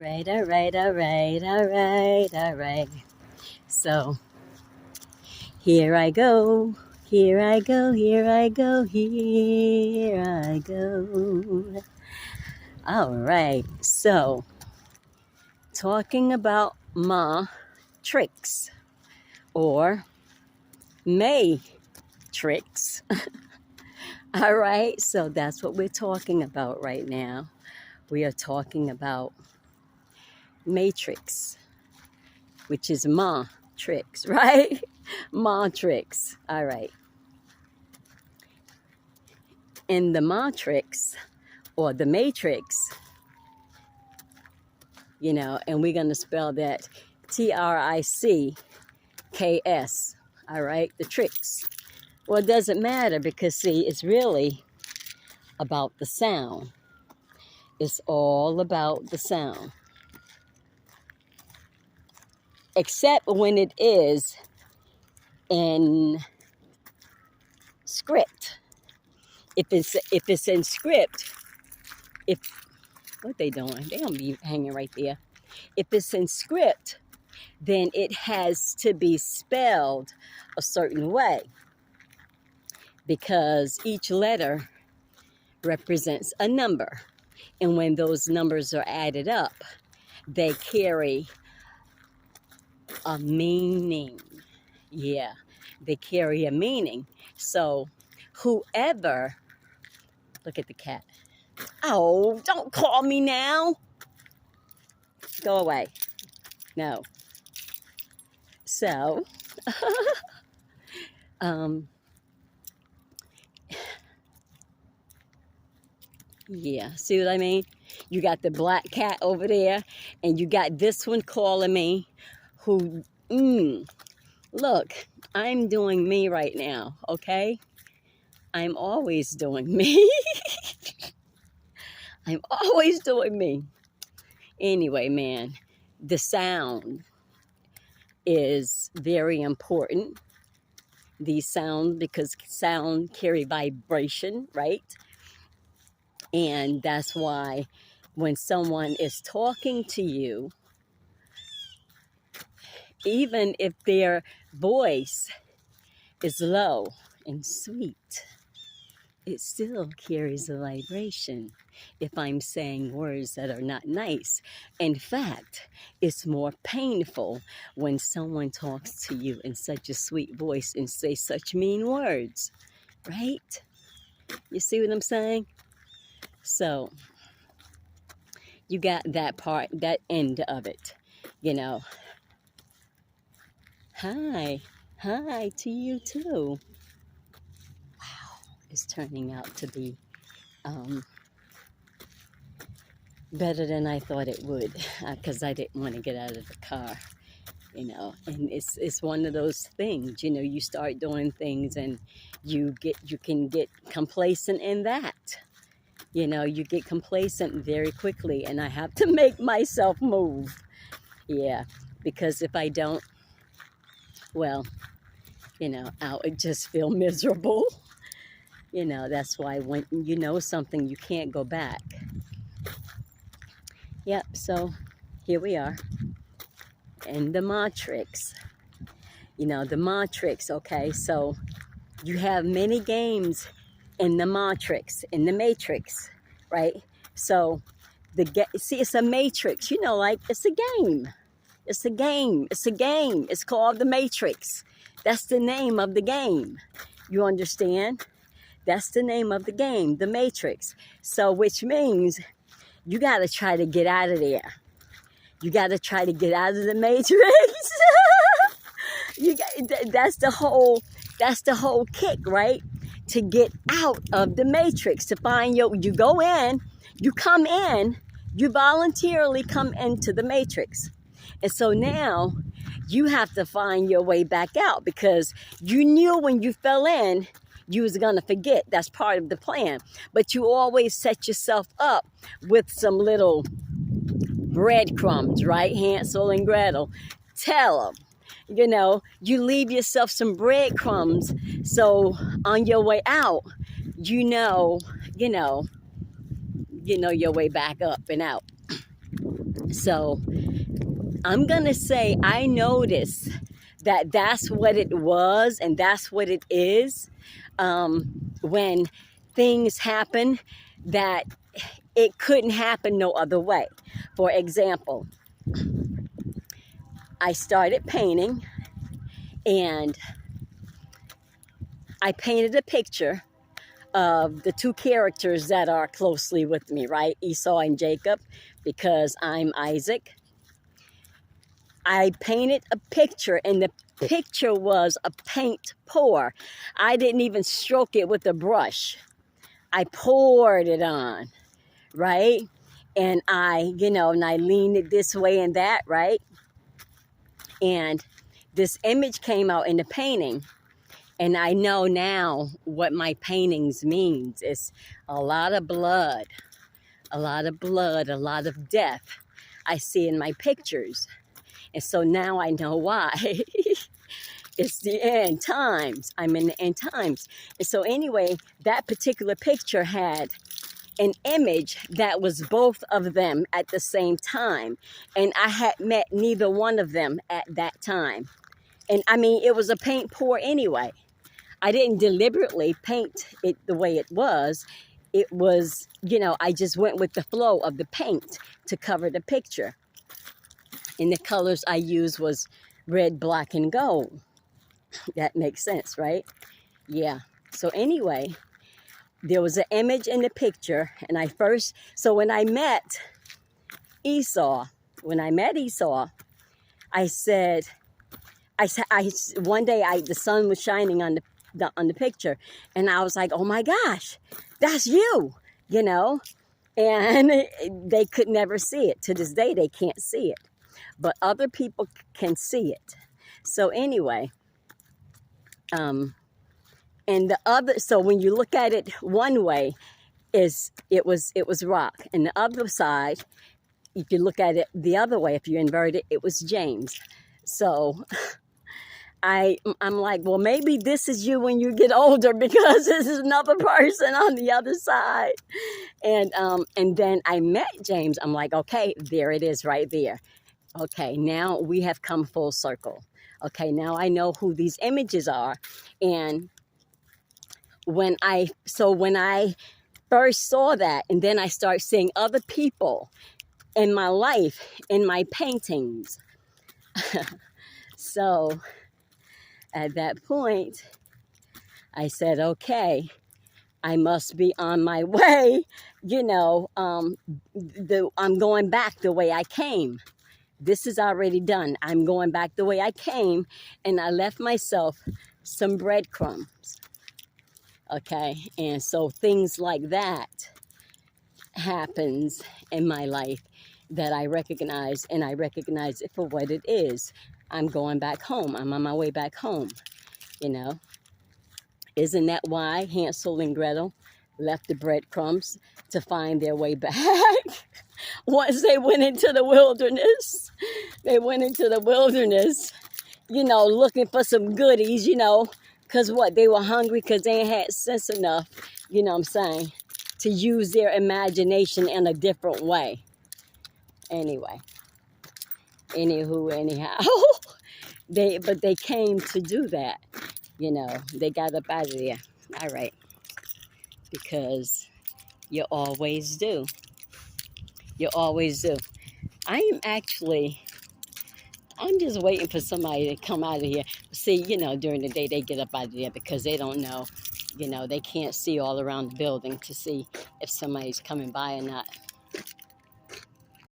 Right, all right, all right, all right, all right. So here I go, here I go, here I go, here I go. All right, so talking about ma tricks or May tricks. All right, so that's what we're talking about right now. We are talking about matrix, which is ma tricks, right? Ma tricks. All right. In the matrix or the matrix, and we're going to spell that TRICKS. All right, the tricks. Well, it doesn't matter because, see, it's really about the sound. It's all about the sound. Except when it is in script. If it's in script, if what they doing? They don't be hanging right there. If it's in script, then it has to be spelled a certain way because each letter represents a number. And when those numbers are added up, they carry a meaning. Yeah, they carry a meaning. So whoever, look at the cat. Oh, don't call me now. Go away. No. So, yeah, see what I mean? You got the black cat over there, and you got this one calling me, who, look, I'm doing me right now, okay? I'm always doing me. I'm always doing me. Anyway, man, the sound is very important. These sound, because sound carry vibration, right? And that's why when someone is talking to you, even if their voice is low and sweet, it still carries a vibration if I'm saying words that are not nice. In fact, it's more painful when someone talks to you in such a sweet voice and say such mean words, right? You see what I'm saying? So you got that part, that end of it, Hi to you too. Wow, it's turning out to be better than I thought it would, because I didn't want to get out of the car, and it's one of those things, you start doing things and you can get complacent in that. You get complacent very quickly, and I have to make myself move. Yeah, because if I don't, well, I would just feel miserable. That's why when you know something, you can't go back. Yep, so here we are in the matrix. The matrix, okay? So you have many games in the matrix, right? So see, it's a matrix, like it's a game. It's a game. It's a game. It's called the Matrix. That's the name of the game. You understand? That's the name of the game, the Matrix. So, which means you got to try to get out of there. You got to try to get out of the Matrix. That's the whole kick, right? To get out of the Matrix, to find you go in, you come in, you voluntarily come into the Matrix. And so now you have to find your way back out, because you knew when you fell in, you was going to forget. That's part of the plan. But you always set yourself up with some little breadcrumbs, right? Hansel and Gretel. Tell them, you leave yourself some breadcrumbs. So on your way out, you know your way back up and out. So I'm going to say I noticed that that's what it was and that's what it is when things happen that it couldn't happen no other way. For example, I started painting and I painted a picture of the two characters that are closely with me, right? Esau and Jacob, because I'm Isaac. I painted a picture and the picture was a paint pour. I didn't even stroke it with a brush. I poured it on, right? And I leaned it this way and that, right? And this image came out in the painting. And I know now what my paintings means. It's a lot of blood, a lot of blood, a lot of death I see in my pictures. And so now I know why. It's the end times. I'm in the end times. And so anyway, that particular picture had an image that was both of them at the same time. And I had met neither one of them at that time. And I mean, it was a paint pour anyway. I didn't deliberately paint it the way it was. It was, I just went with the flow of the paint to cover the picture. And the colors I used was red, black, and gold. That makes sense, right? Yeah. So anyway, there was an image in the picture. And so when I met Esau, I said, one day the sun was shining on the picture, and I was like, oh my gosh, that's you, and they could never see it. To this day, they can't see it, but other people can see it. So anyway, so when you look at it one way, it was rock, and the other side, if you look at it the other way, if you invert it, it was James. So I'm like, well, maybe this is you when you get older, because this is another person on the other side. And then I met James. I'm like, okay, there it is right there. Okay, now we have come full circle. Okay, now I know who these images are. And when I first saw that, and then I start seeing other people in my life, in my paintings. So at that point, I said, okay, I must be on my way. I'm going back the way I came. This is already done. I'm going back the way I came, and I left myself some breadcrumbs. Okay, and so things like that happens in my life that I recognize, and I recognize it for what it is. I'm going back home. I'm on my way back home, Isn't that why Hansel and Gretel left the breadcrumbs to find their way back? Once they went into the wilderness, looking for some goodies, because they were hungry, because they ain't had sense enough, to use their imagination in a different way. Anyhow, they came to do that, they got up out of there. All right, because you always do. I'm just waiting for somebody to come out of here. See, during the day they get up out of there because they don't know, they can't see all around the building to see if somebody's coming by or not.